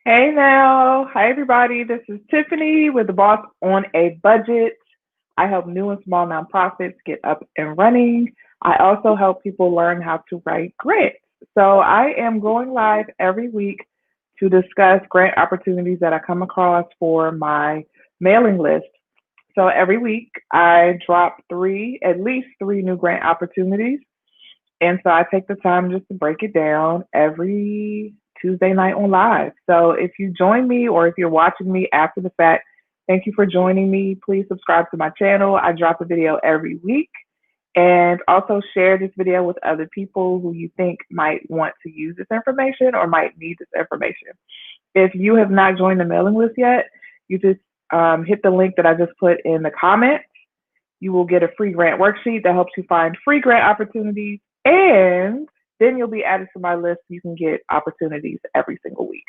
Hey now. Hi everybody. This is Tiffany with the Boss on a Budget. I help new and small nonprofits get up and running. I also help people learn how to write grants. So I am going live every week to discuss grant opportunities that I come across for my mailing list. So every week I drop at least three new grant opportunities. And so I take the time just to break it down every Tuesday night on live. So if you join me or if you're watching me after the fact, thank you for joining me. Please subscribe to my channel. I drop a video every week. And also share this video with other people who you think might want to use this information or might need this information. If you have not joined the mailing list yet, you just hit the link that I just put in the comments. You will get a free grant worksheet that helps you find free grant opportunities, and then you'll be added to my list. You can get opportunities every single week.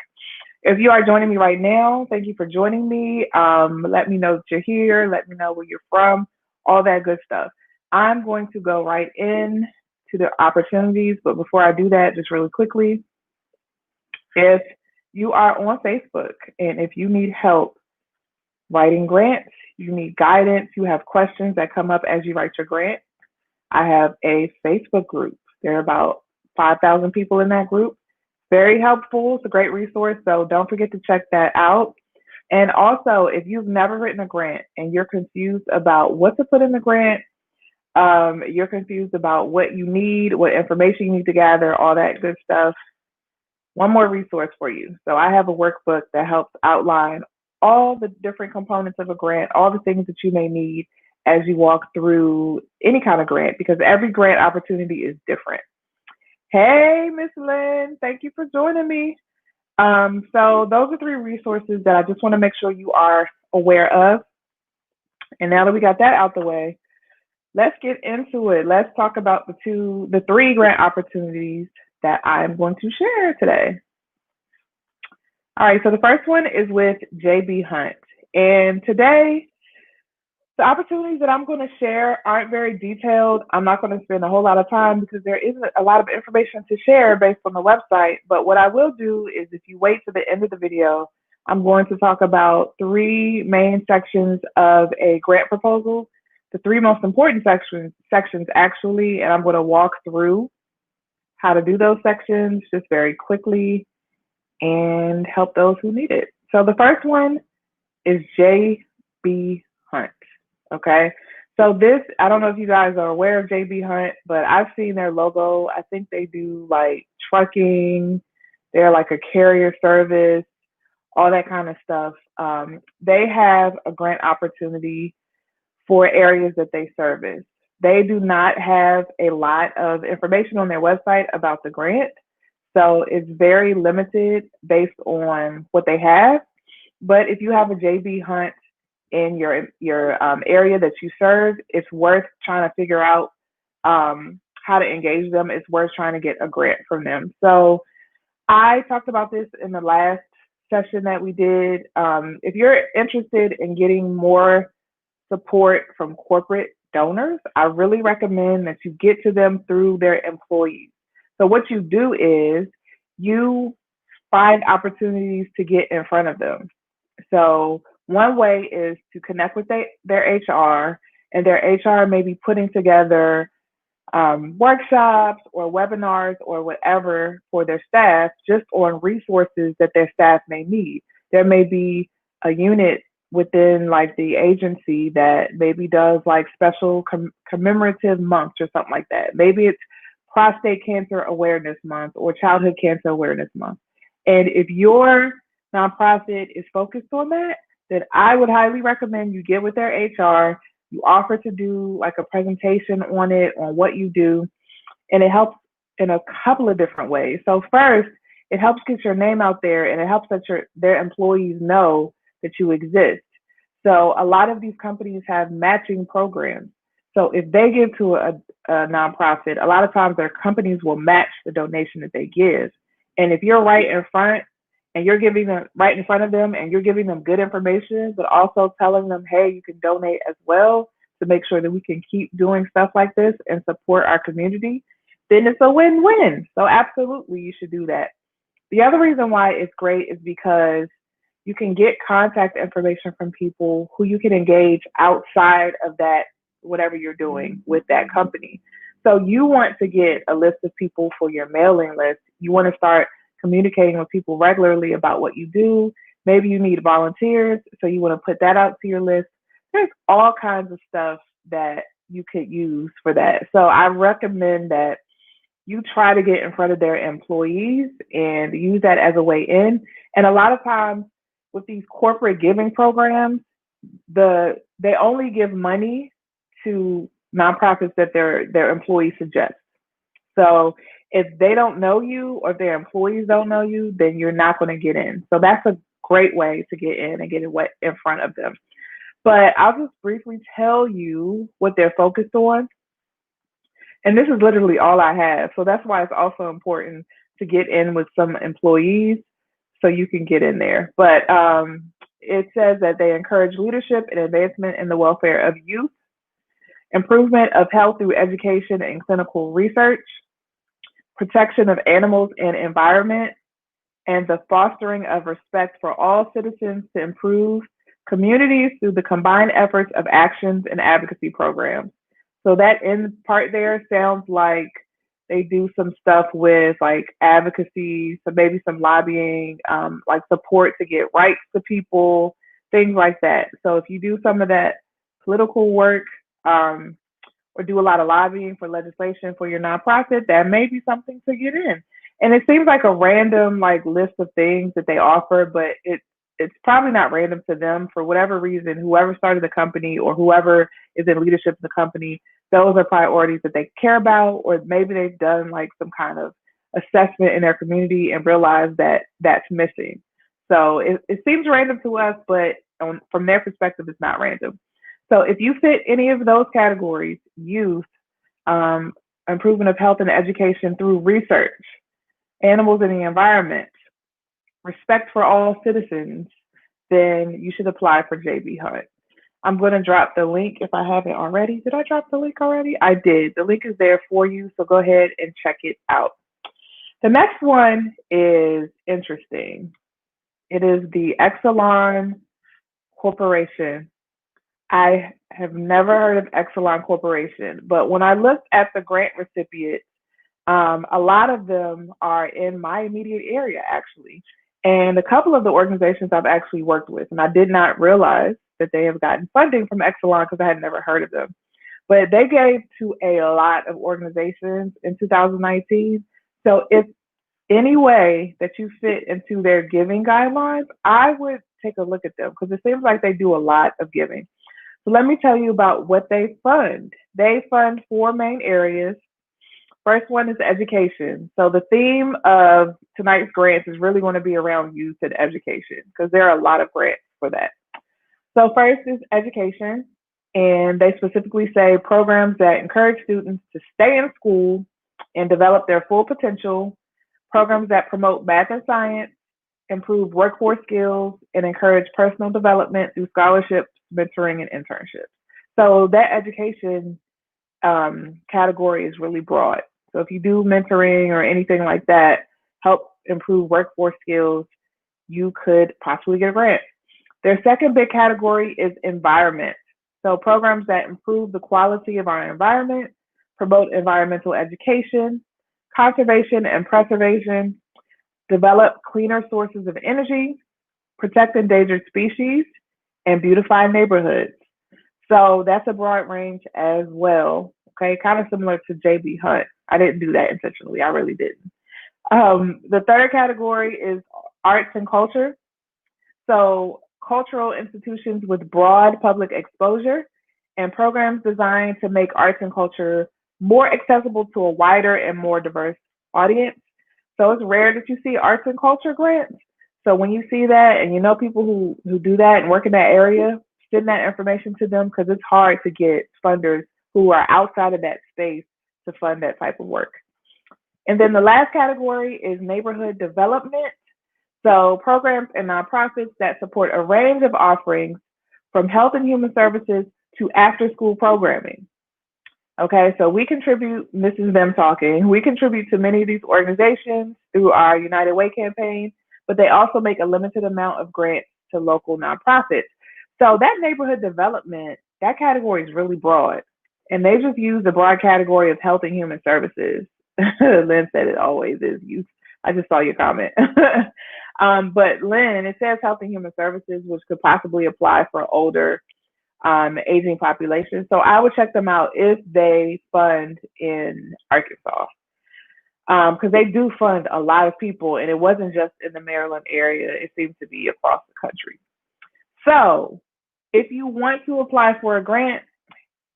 If you are joining me right now, thank you for joining me. Let me know that you're here. Let me know where you're from, all that good stuff. I'm going to go right in to the opportunities, but before I do that, just really quickly, if you are on Facebook and if you need help writing grants, you need guidance, you have questions that come up as you write your grant, I have a Facebook group. There are about 5,000 people in that group. Very helpful. It's a great resource. So don't forget to check that out. And also, if you've never written a grant and you're confused about what to put in the grant, you're confused about what you need, what information you need to gather, all that good stuff, one more resource for you. So I have a workbook that helps outline all the different components of a grant, all the things that you may need as you walk through any kind of grant, because every grant opportunity is different. Hey, Miss Lynn, thank you for joining me. So those are three resources that I just want to make sure you are aware of. And now that we got that out the way, let's get into it. Let's talk about the three grant opportunities that I'm going to share today. All right, so the first one is with JB Hunt. And today, the opportunities that I'm going to share aren't very detailed. I'm not going to spend a whole lot of time because there isn't a lot of information to share based on the website. But what I will do is if you wait to the end of the video, I'm going to talk about three main sections of a grant proposal, the three most important sections actually, and I'm going to walk through how to do those sections just very quickly and help those who need it. So the first one is JB Hunt. Okay. So I don't know if you guys are aware of JB Hunt, but I've seen their logo. I think they do like trucking. They're like a carrier service, all that kind of stuff. They have a grant opportunity for areas that they service. They do not have a lot of information on their website about the grant. So it's very limited based on what they have. But if you have a JB Hunt in your area that you serve, it's worth trying to figure out how to engage them. It's worth trying to get a grant from them. So I talked about this in the last session that we did. If you're interested in getting more support from corporate donors, I really recommend that you get to them through their employees. So what you do is you find opportunities to get in front of them. So one way is to connect with their HR, and their HR may be putting together workshops or webinars or whatever for their staff just on resources that their staff may need. There may be a unit within like the agency that maybe does like special commemorative months or something like that. Maybe it's prostate cancer awareness month or childhood cancer awareness month. And if your nonprofit is focused on that, then I would highly recommend you get with their HR. You offer to do like a presentation on it, on what you do, and it helps in a couple of different ways. So first, it helps get your name out there, and it helps that their employees know that you exist. So a lot of these companies have matching programs. So if they give to a nonprofit, a lot of times their companies will match the donation that they give. And if you're right in front and you're giving them right in front of them and you're giving them good information, but also telling them, hey, you can donate as well to make sure that we can keep doing stuff like this and support our community, then it's a win-win. So absolutely, you should do that. The other reason why it's great is because you can get contact information from people who you can engage outside of that, whatever you're doing with that company. So you want to get a list of people for your mailing list. You want to start communicating with people regularly about what you do. Maybe you need volunteers, so you want to put that out to your list. There's all kinds of stuff that you could use for that. So I recommend that you try to get in front of their employees and use that as a way in. And a lot of times with these corporate giving programs, they only give money to nonprofits that their employees suggest. So if they don't know you or if their employees don't know you, then you're not going to get in. So that's a great way to get in and get in front of them. But I'll just briefly tell you what they're focused on. And this is literally all I have. So that's why it's also important to get in with some employees so you can get in there. But it says that they encourage leadership and advancement in the welfare of youth, improvement of health through education and clinical research, protection of animals and environment, and the fostering of respect for all citizens to improve communities through the combined efforts of actions and advocacy programs. So that end part there sounds like they do some stuff with like advocacy, so maybe some lobbying, like support to get rights to people, things like that. So if you do some of that political work, or do a lot of lobbying for legislation for your nonprofit, that may be something to get in. And it seems like a random like list of things that they offer, but it's probably not random to them for whatever reason. Whoever started the company or whoever is in leadership of the company, those are priorities that they care about, or maybe they've done like some kind of assessment in their community and realized that that's missing. So it seems random to us, but from their perspective, it's not random. So if you fit any of those categories, youth, improvement of health and education through research, animals and the environment, respect for all citizens, then you should apply for JB Hunt. I'm going to drop the link if I haven't already. Did I drop the link already? I did. The link is there for you, so go ahead and check it out. The next one is interesting. It is the Exelon Corporation. I have never heard of Exelon Corporation, but when I looked at the grant recipients, a lot of them are in my immediate area, actually. And a couple of the organizations I've actually worked with, and I did not realize that they have gotten funding from Exelon because I had never heard of them. But they gave to a lot of organizations in 2019. So if any way that you fit into their giving guidelines, I would take a look at them because it seems like they do a lot of giving. So let me tell you about what they fund. They fund four main areas. First one is education. So the theme of tonight's grants is really going to be around youth and education because there are a lot of grants for that. So first is education, and they specifically say programs that encourage students to stay in school and develop their full potential, programs that promote math and science, improve workforce skills, and encourage personal development through scholarships, mentoring, and internships. So that education category is really broad. So if you do mentoring or anything like that, help improve workforce skills, you could possibly get a grant. Their second big category is environment. So programs that improve the quality of our environment, promote environmental education, conservation and preservation, develop cleaner sources of energy, protect endangered species, and beautify neighborhoods. So that's a broad range as well. Okay, kind of similar to JB Hunt. I didn't do that intentionally. I really didn't. The third category is arts and culture. So cultural institutions with broad public exposure and programs designed to make arts and culture more accessible to a wider and more diverse audience. So it's rare that you see arts and culture grants. So when you see that and you know people who do that and work in that area, send that information to them because it's hard to get funders who are outside of that space to fund that type of work. And then the last category is neighborhood development. So programs and nonprofits that support a range of offerings from health and human services to after school programming. Okay, so we contribute, this is them talking, we contribute to many of these organizations through our United Way campaign, but they also make a limited amount of grants to local nonprofits. So that neighborhood development, that category is really broad. And they just use the broad category of health and human services. Lynn said it always is youth. I just saw your comment. But Lynn, it says health and human services, which could possibly apply for older aging population. So I would check them out if they fund in Arkansas. Because they do fund a lot of people, and it wasn't just in the Maryland area, it seems to be across the country. So if you want to apply for a grant,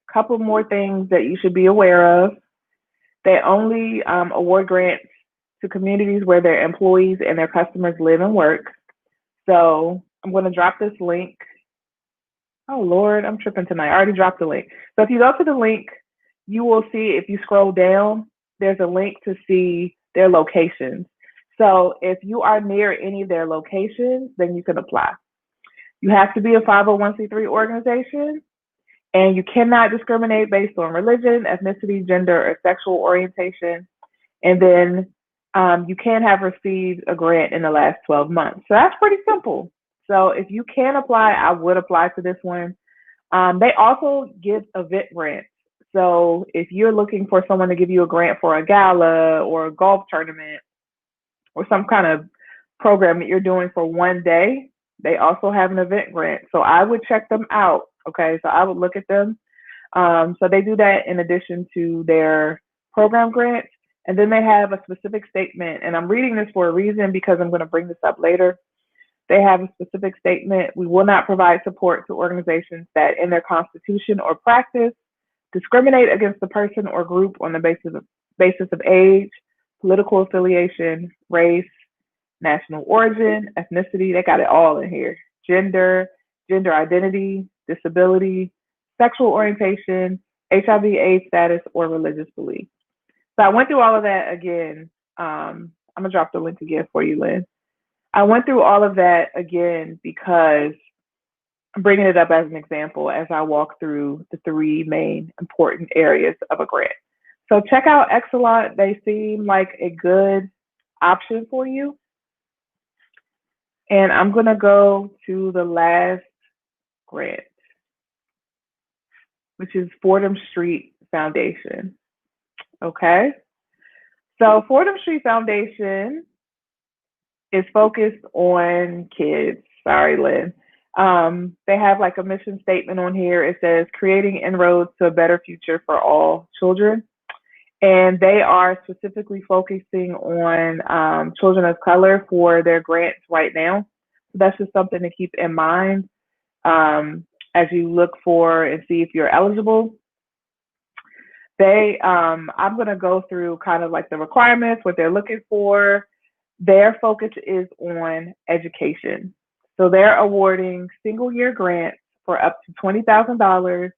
a couple more things that you should be aware of. They only award grants to communities where their employees and their customers live and work. So I'm going to drop this link. Oh, Lord, I'm tripping tonight. I already dropped the link. So if you go to the link, you will see, if you scroll down, there's a link to see their locations. So if you are near any of their locations, then you can apply. You have to be a 501c3 organization, and you cannot discriminate based on religion, ethnicity, gender, or sexual orientation. And then you can have received a grant in the last 12 months. So that's pretty simple. So if you can apply, I would apply to this one. They also give event grants. So if you're looking for someone to give you a grant for a gala or a golf tournament or some kind of program that you're doing for one day, they also have an event grant. So I would check them out. Okay, so I would look at them. So they do that in addition to their program grants. And then they have a specific statement. And I'm reading this for a reason because I'm going to bring this up later. They have a specific statement. We will not provide support to organizations that in their constitution or practice discriminate against the person or group on the basis of age, political affiliation, race, national origin, ethnicity. They got it all in here. Gender identity, disability, sexual orientation, HIV/AIDS status, or religious belief. So I went through all of that again. I'm going to drop the link again for you, Lynn. I went through all of that again because I'm bringing it up as an example as I walk through the three main important areas of a grant. So check out Exelon. They seem like a good option for you. And I'm going to go to the last grant, which is Fordham Street Foundation. Okay. So Fordham Street Foundation is focused on kids. Sorry, Lynn. They have like a mission statement on here. It says creating inroads to a better future for all children. And they are specifically focusing on children of color for their grants right now. So that's just something to keep in mind as you look for and see if you're eligible. I'm going to go through kind of like the requirements, what they're looking for. Their focus is on education. So they're awarding single year grants for up to $20,000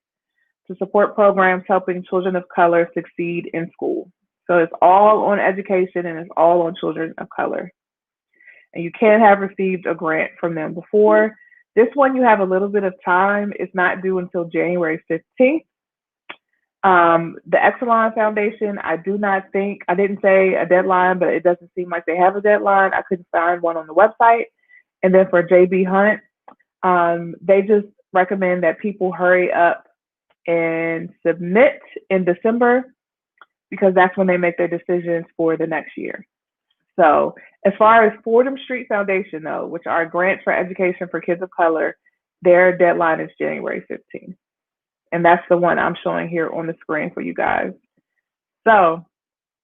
to support programs helping children of color succeed in school. So it's all on education and it's all on children of color. And you can have received a grant from them before. This one, you have a little bit of time. It's not due until January 15th. The Exelon Foundation, I didn't say a deadline, but it doesn't seem like they have a deadline. I couldn't find one on the website. And then for JB Hunt, they just recommend that people hurry up and submit in December because that's when they make their decisions for the next year. So as far as Fordham Street Foundation, though, which are grants for education for kids of color, their deadline is January 15th. And that's the one I'm showing here on the screen for you guys. So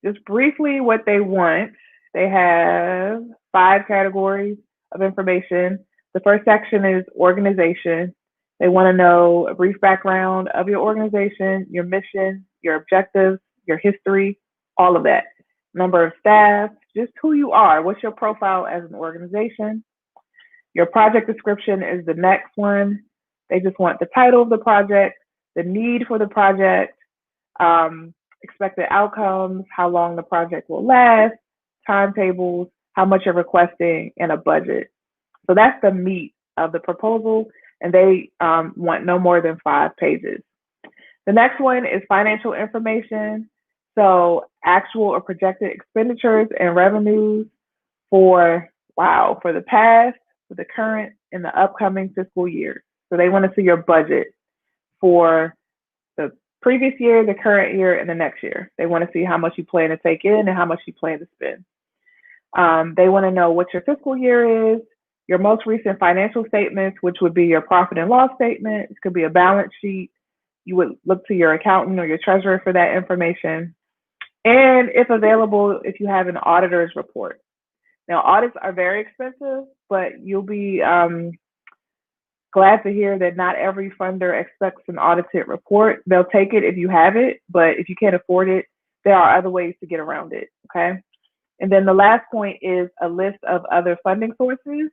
just briefly what they want, they have 5 categories of information. The first section is organization. They want to know a brief background of your organization, your mission, your objectives, your history, all of that. Number of staff, just who you are. What's your profile as an organization? Your project description is the next one. They just want the title of the project, the need for the project, expected outcomes, how long the project will last, timetables, how much you're requesting, and a budget. So that's the meat of the proposal, and they want no more than 5 pages. The next one is financial information. So actual or projected expenditures and revenues for, wow, for the past, for the current, and the upcoming fiscal year. So they want to see your budget for the previous year, the current year, and the next year. They want to see how much you plan to take in and how much you plan to spend. They want to know what your fiscal year is, your most recent financial statements, which would be your profit and loss statement. It could be a balance sheet. You would look to your accountant or your treasurer for that information. And if available, if you have an auditor's report. Now, audits are very expensive, but you'll be glad to hear that not every funder expects an audited report. They'll take it if you have it, but if you can't afford it, there are other ways to get around it. Okay. And then the last point is a list of other funding sources.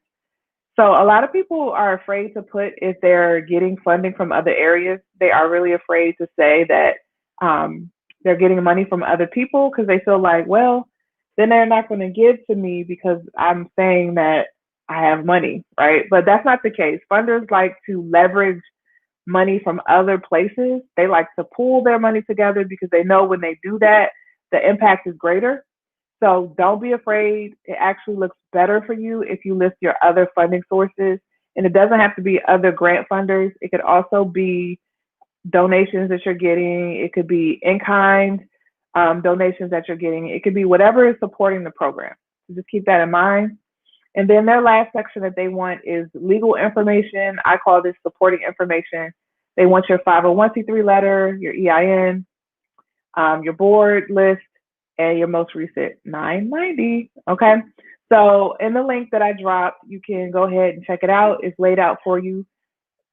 So a lot of people are afraid to put if they're getting funding from other areas. They are really afraid to say that they're getting money from other people because they feel like, well, then they're not going to give to me because I'm saying that I have money, right? But that's not the case. Funders like to leverage money from other places. They like to pool their money together because they know when they do that, the impact is greater. So don't be afraid. It actually looks better for you if you list your other funding sources. And it doesn't have to be other grant funders. It could also be donations that you're getting. It could be in-kind donations that you're getting. It could be whatever is supporting the program. So just keep that in mind. And then their last section that they want is legal information. I call this supporting information. They want your 501c3 letter, your EIN, your board list, and your most recent 990. Okay. So in the link that I dropped, you can go ahead and check it out. It's laid out for you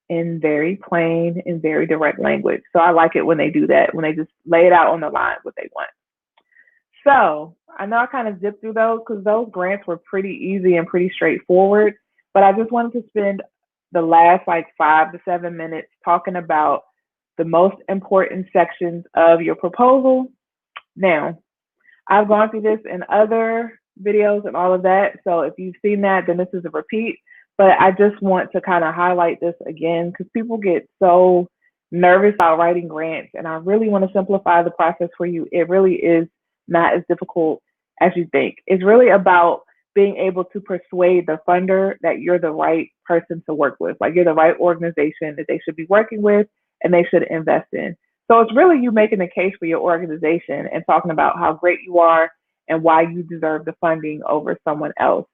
in very plain and very direct language. So I like it when they do that, when they just lay it out on the line what they want. So I know I kind of zipped through those because those grants were pretty easy and pretty straightforward, but I just wanted to spend the last like 5 to 7 minutes talking about the most important sections of your proposal. Now, I've gone through this in other videos and all of that. So if you've seen that, then this is a repeat. But I just want to kind of highlight this again because people get so nervous about writing grants. And I really want to simplify the process for you. It really is not as difficult as you think. It's really about being able to persuade the funder that you're the right person to work with, like you're the right organization that they should be working with and they should invest in. So it's really you making the case for your organization and talking about how great you are and why you deserve the funding over someone else.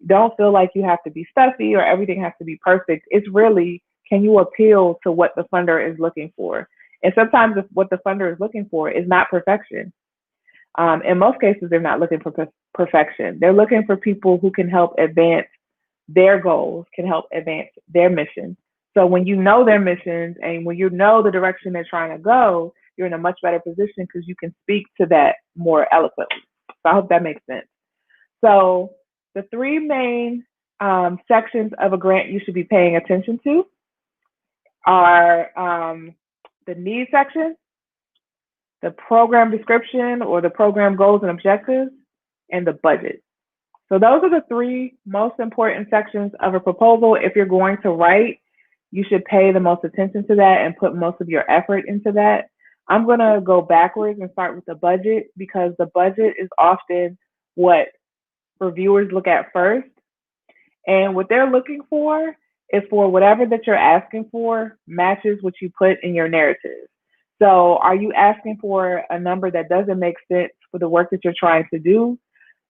Don't feel like you have to be stuffy or everything has to be perfect. It's really, can you appeal to what the funder is looking for? And sometimes what the funder is looking for is not perfection. In most cases, they're not looking for perfection. They're looking for people who can help advance their goals, can help advance their mission. So when you know their missions and when you know the direction they're trying to go, you're in a much better position because you can speak to that more eloquently. So I hope that makes sense. So the three main sections of a grant you should be paying attention to are the need section, the program description or the program goals and objectives, and the budget. So those are the three most important sections of a proposal. If you're going to write, you should pay the most attention to that and put most of your effort into that. I'm going to go backwards and start with the budget because the budget is often what reviewers look at first. And what they're looking for is for whatever that you're asking for matches what you put in your narrative. So are you asking for a number that doesn't make sense for the work that you're trying to do?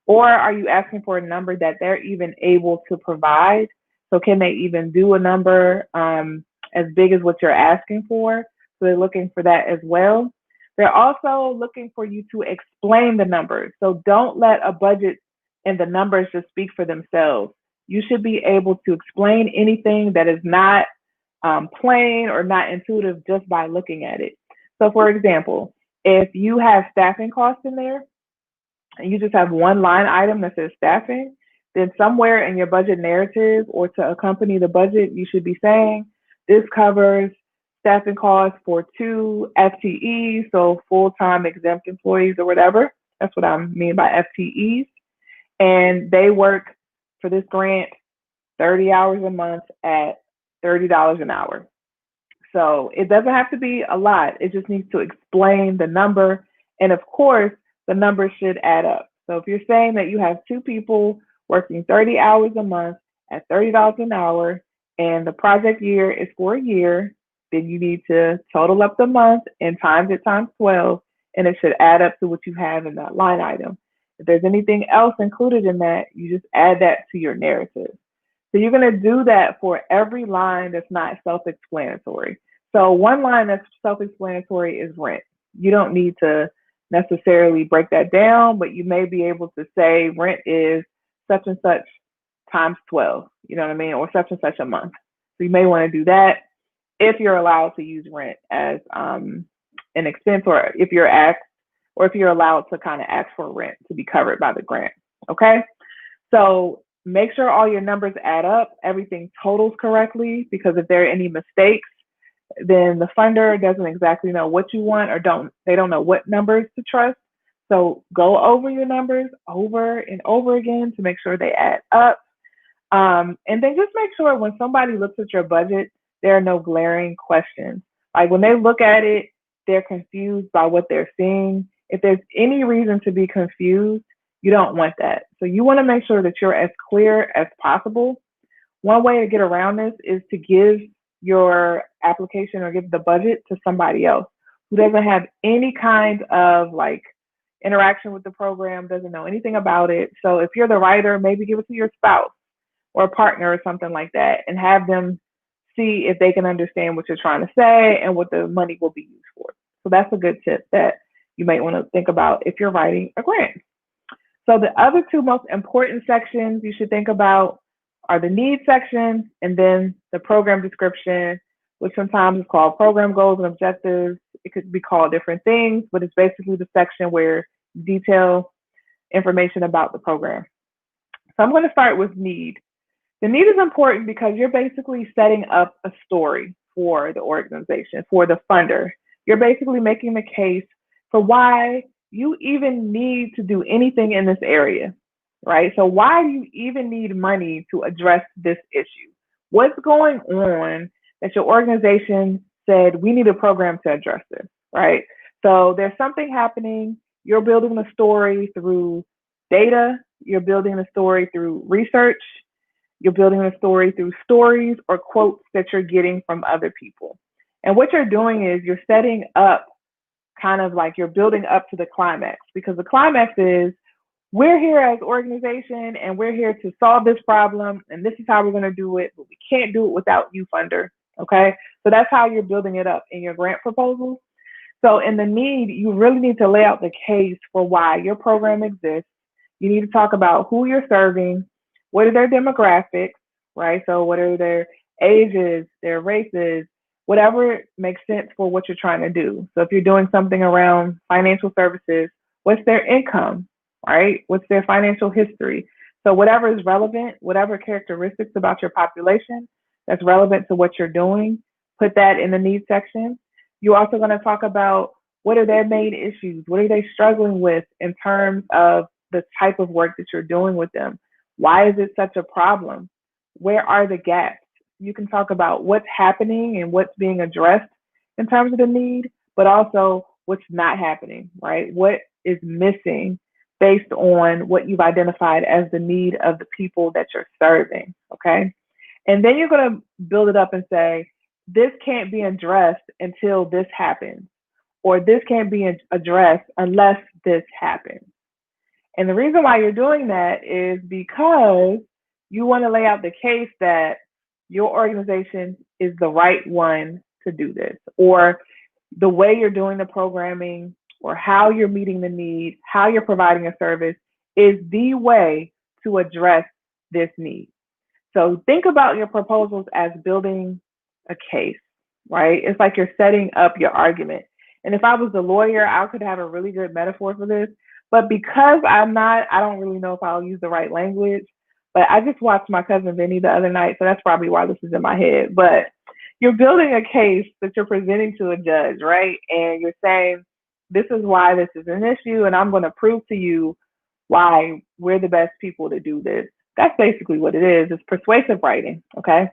Or are you asking for a number that they're even able to provide? So can they even do a number as big as what you're asking for? So they're looking for that as well. They're also looking for you to explain the numbers. So don't let a budget and the numbers just speak for themselves. You should be able to explain anything that is not plain or not intuitive just by looking at it. So for example, if you have staffing costs in there, and you just have one line item that says staffing, then somewhere in your budget narrative or to accompany the budget, you should be saying this covers staffing costs for 2 FTEs, so full-time exempt employees or whatever. That's what I mean by FTEs. And they work for this grant 30 hours a month at $30 an hour. So it doesn't have to be a lot. It just needs to explain the number And of course, the numbers should add up. So if you're saying that you have two people working 30 hours a month at $30 an hour and the project year is for a year, then you need to total up the month and times it times 12, and it should add up to what you have in that line item. If there's anything else included in that, you just add that to your narrative. So you're going to do that for every line that's not self-explanatory. So one line that's self-explanatory is rent. You don't need to necessarily break that down, but you may be able to say rent is such and such times 12, you know what I mean, or such and such a month. So you may want to do that if you're allowed to use rent as an expense, or if you're asked, or if you're allowed to kind of ask for rent to be covered by the grant. Okay. So make sure all your numbers add up, everything totals correctly, because if there are any mistakes, then the funder doesn't exactly know what you want, or they don't know what numbers to trust. So go over your numbers over and over again to make sure they add up. And then just make sure when somebody looks at your budget, there are no glaring questions. Like when they look at it, they're confused by what they're seeing. If there's any reason to be confused, you don't want that. So you want to make sure that you're as clear as possible. One way to get around this is to give your application or give the budget to somebody else who doesn't have any kind of like interaction with the program, doesn't know anything about it. So if you're the writer, maybe give it to your spouse or a partner or something like that, and have them see if they can understand what you're trying to say and what the money will be used for. So that's a good tip that you might want to think about if you're writing a grant. So the other two most important sections you should think about are the needs section and then the program description, which sometimes is called program goals and objectives. It could be called different things, but it's basically the section where you detail information about the program. So I'm going to start with need. The need is important because you're basically setting up a story for the organization, for the funder. You're basically making the case for why you even need to do anything in this area, right? So why do you even need money to address this issue? What's going on that your organization said we need a program to address this, right? So there's something happening. You're building the story through data. You're building the story through research. You're building a story through stories or quotes that you're getting from other people. And what you're doing is you're setting up kind of like you're building up to the climax, because the climax is we're here as organization and we're here to solve this problem and this is how we're going to do it, but we can't do it without you, funder. Okay. So that's how you're building it up in your grant proposal. So in the need, you really need to lay out the case for why your program exists. You need to talk about who you're serving, what are their demographics, right? So what are their ages, their races, whatever makes sense for what you're trying to do. So if you're doing something around financial services, what's their income, right? What's their financial history? So whatever is relevant, whatever characteristics about your population that's relevant to what you're doing, put that in the needs section. You're also going to talk about what are their main issues? What are they struggling with in terms of the type of work that you're doing with them? Why is it such a problem? Where are the gaps? You can talk about what's happening and what's being addressed in terms of the need, but also what's not happening, right? What is missing based on what you've identified as the need of the people that you're serving, okay? And then you're going to build it up and say, this can't be addressed until this happens, or this can't be addressed unless this happens. And the reason why you're doing that is because you want to lay out the case that your organization is the right one to do this, or the way you're doing the programming, or how you're meeting the need, how you're providing a service is the way to address this need. So think about your proposals as building a case, right? It's like you're setting up your argument. And if I was the lawyer, I could have a really good metaphor for this. But because I'm not, I don't really know if I'll use the right language. But I just watched My Cousin Vinny the other night, so that's probably why this is in my head. But you're building a case that you're presenting to a judge, right? And you're saying, this is why this is an issue, and I'm going to prove to you why we're the best people to do this. That's basically what it is. It's persuasive writing, okay?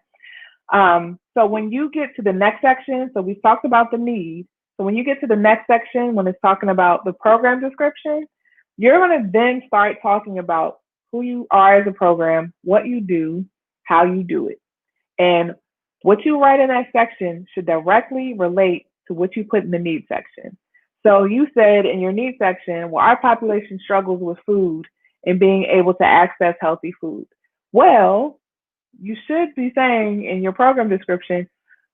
So when you get to the next section, so we talked about the need, So when you get to the next section, when it's talking about the program description, you're going to then start talking about who you are as a program, what you do, how you do it. And what you write in that section should directly relate to what you put in the needs section. So you said in your needs section, well, our population struggles with food and being able to access healthy food. Well, you should be saying in your program description,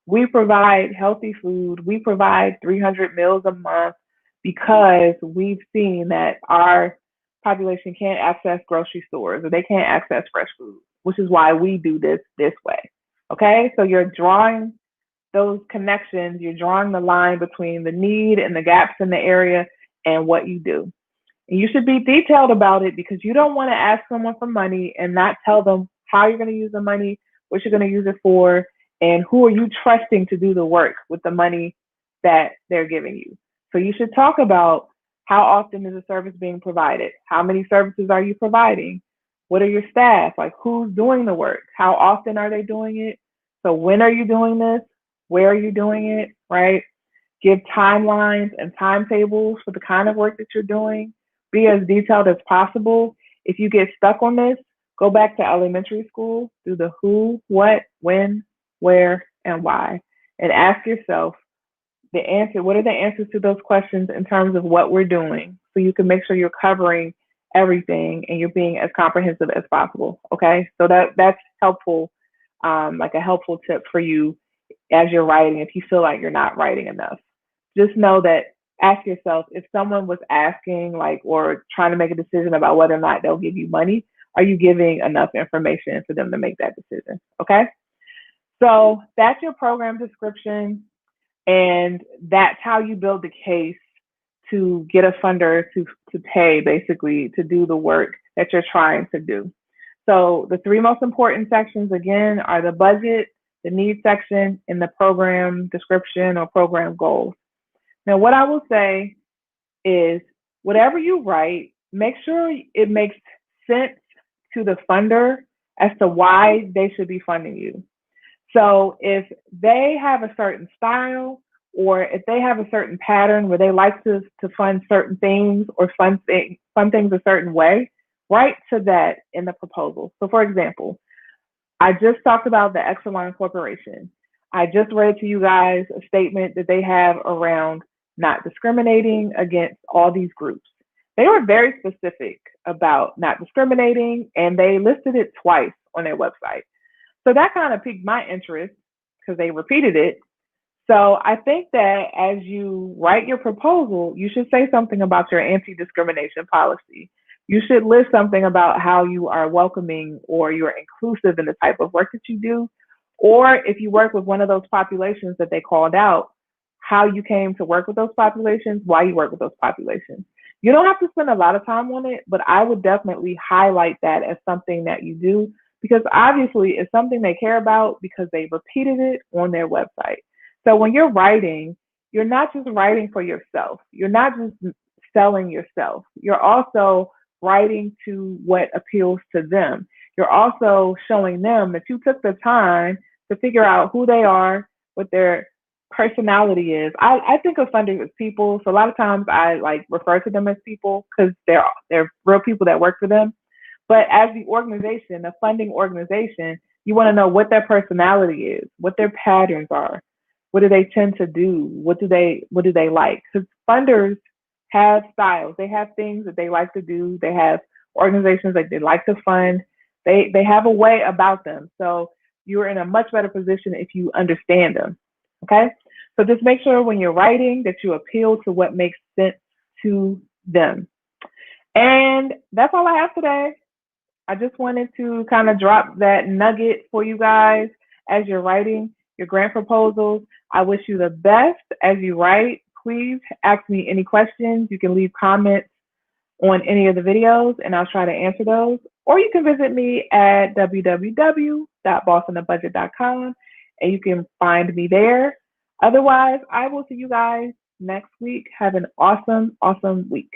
we provide healthy food, we provide 300 meals a month because we've seen that our population can't access grocery stores or they can't access fresh food, which is why we do this way. Okay, so you're drawing those connections, you're drawing the line between the need and the gaps in the area and what you do. And you should be detailed about it because you don't want to ask someone for money and not tell them how you're going to use the money, what you're going to use it for, and who are you trusting to do the work with the money that they're giving you. So you should talk about how often is a service being provided? How many services are you providing? What are your staff? Like who's doing the work? How often are they doing it? So when are you doing this? Where are you doing it? Right? Give timelines and timetables for the kind of work that you're doing. Be as detailed as possible. If you get stuck on this, go back to elementary school, do the who, what, when, where, and why, and ask yourself the answer. What are the answers to those questions in terms of what we're doing? So you can make sure you're covering everything and you're being as comprehensive as possible. Okay, so that's helpful, like a helpful tip for you as you're writing if you feel like you're not writing enough. Just know that ask yourself if someone was asking like or trying to make a decision about whether or not they'll give you money, are you giving enough information for them to make that decision? Okay. So that's your program description, and that's how you build the case to get a funder to pay basically to do the work that you're trying to do. So the three most important sections again are the budget, the needs section, and the program description or program goals. Now, what I will say is whatever you write, make sure it makes sense to the funder as to why they should be funding you. So if they have a certain style or if they have a certain pattern where they like to fund certain things or fund things a certain way, write to that in the proposal. So for example, I just talked about the Exelon Corporation. I just read to you guys a statement that they have around not discriminating against all these groups. They were very specific about not discriminating, and they listed it twice on their website. So that kind of piqued my interest because they repeated it. So I think that as you write your proposal, you should say something about your anti-discrimination policy. You should list something about how you are welcoming or you're inclusive in the type of work that you do. Or if you work with one of those populations that they called out, how you came to work with those populations, why you work with those populations. You don't have to spend a lot of time on it, but I would definitely highlight that as something that you do because obviously it's something they care about because they repeated it on their website. So when you're writing, you're not just writing for yourself. You're not just selling yourself. You're also writing to what appeals to them. You're also showing them that you took the time to figure out who they are, what their personality is. I think of funders as people. So a lot of times I like refer to them as people because they're real people that work for them. But as the organization, a funding organization, you want to know what their personality is, what their patterns are, what do they tend to do, what do they like? Because funders have styles. They have things that they like to do. They have organizations that they like to fund. They have a way about them. So you're in a much better position if you understand them. Okay? So just make sure when you're writing that you appeal to what makes sense to them. And that's all I have today. I just wanted to kind of drop that nugget for you guys as you're writing your grant proposals. I wish you the best as you write. Please ask me any questions. You can leave comments on any of the videos and I'll try to answer those. Or you can visit me at www.bossonabudget.com and you can find me there. Otherwise, I will see you guys next week. Have an awesome, awesome week.